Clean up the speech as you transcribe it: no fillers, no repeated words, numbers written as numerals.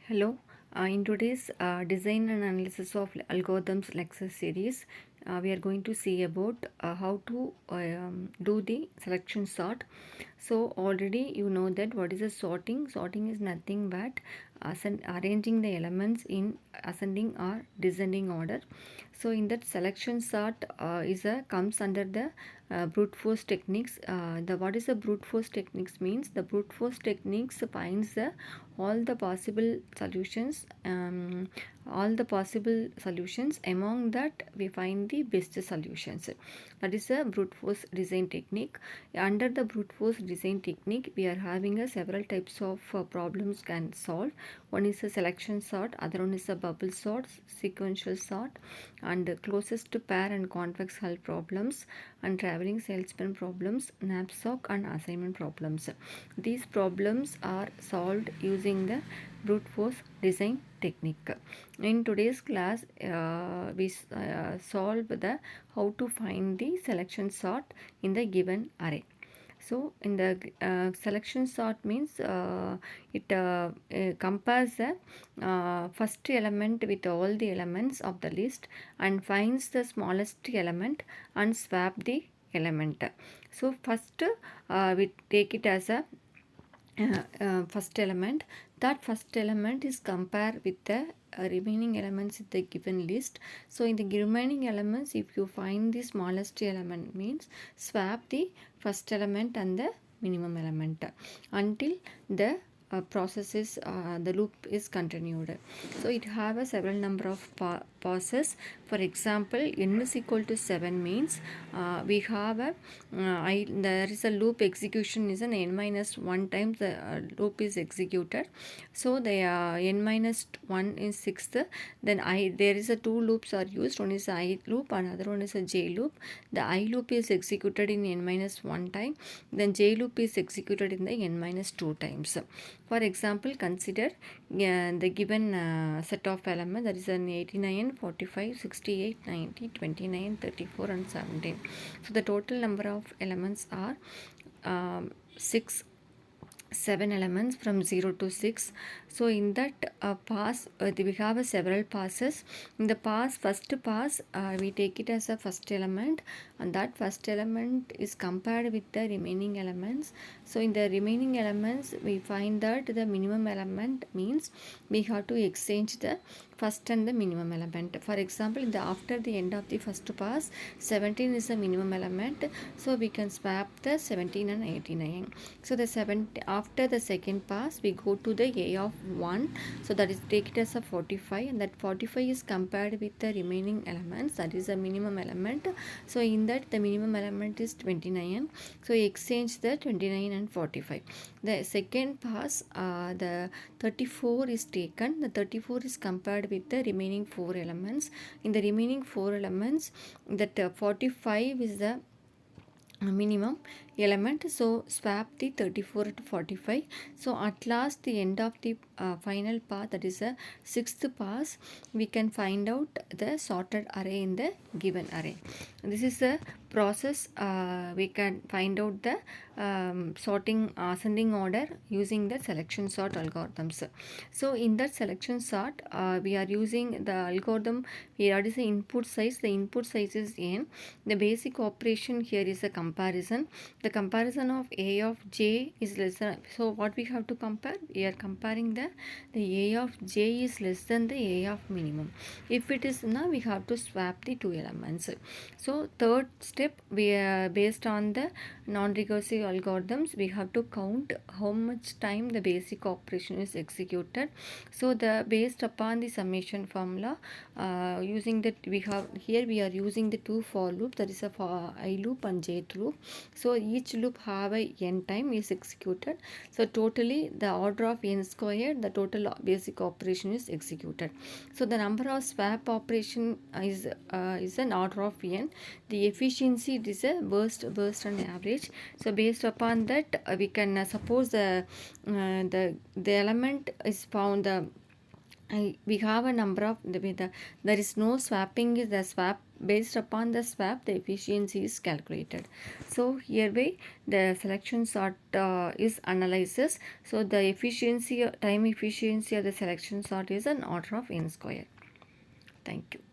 Hello. In today's design and analysis of algorithms lecture series, we are going to see about how to do the selection sort. So already you know that what is a sorting. Sorting is nothing but arranging the elements in ascending or descending order. So in that selection sort is a comes under the brute force techniques. The what is a brute force techniques means the brute force techniques finds the all the possible solutions among that we find the best solutions. That is a brute force design technique. Under the brute force design technique we are having a several types of problems can solve. One is a selection sort, other one is a bubble sort, sequential sort, and closest pair and convex hull problems, and traveling salesman problems, knapsack and assignment problems. These problems are solved using the brute force design technique. In today's class, we solve the how to find the selection sort in the given array. So in the selection sort means it compares the first element with all the elements of the list and finds the smallest element and swap the element. So first we take it as a first element. That first element is compared with the remaining elements in the given list. So in the remaining elements, if you find the smallest element means swap the first element and the minimum element until the the loop is continued. So it have a several number of passes. For example, n is equal to 7 means we have a there is a loop execution is an n minus 1 times the loop is executed. So the n minus 1 is 6th. Then there is a two loops are used. One is I loop, another one is a j loop. The I loop is executed in n minus 1 time, then j loop is executed in the n minus 2 times. For example, consider the given set of elements, that is an 89, 45, 68, 90, 29, 34 and 17. So the total number of elements are 6, 7 elements from 0 to 6. So in that pass we have several passes. In the first pass we take it as a first element, and that first element is compared with the remaining elements. So in the remaining elements we find that the minimum element means we have to exchange the first and the minimum element. For example, after the end of the first pass, 17 is the minimum element, so we can swap the 17 and 89. So the after the second pass we go to the a of 1, so that is take it as a 45, and that 45 is compared with the remaining elements, that is the minimum element. So in that the minimum element is 29, so exchange the 29 and 45. The second pass the 34 is taken. The 34 is compared with the remaining 4 elements. In the remaining 4 elements, that 45 is the minimum element, so swap the 34 to 45. So at last the end of the final path, that is a sixth pass, we can find out the sorted array in the given array. This is a process. We can find out the sorting ascending order using the selection sort algorithms. So in that selection sort we are using the algorithm. Here is the input size. The input size is n. The basic operation here is a comparison. The comparison of a of j is less than, so what we have to compare, we are comparing the a of j is less than the a of minimum. If it is now, we have to swap the two elements. So third step, we are based on the non-recursive algorithms, we have to count how much time the basic operation is executed. So the based upon the summation formula, using that we have here, we are using the two for loop, that is a for I loop and j loop. So each loop have a n time is executed. So totally the order of n squared, the total basic operation is executed. So the number of swap operation is an order of n. The efficiency, it is a burst and average. So based upon that we can suppose the element is found we have a number of there is no swapping, the swap based upon the swap, the efficiency is calculated. So hereby the selection sort is analyzes. So the efficiency, time efficiency of the selection sort is an order of n square. Thank you.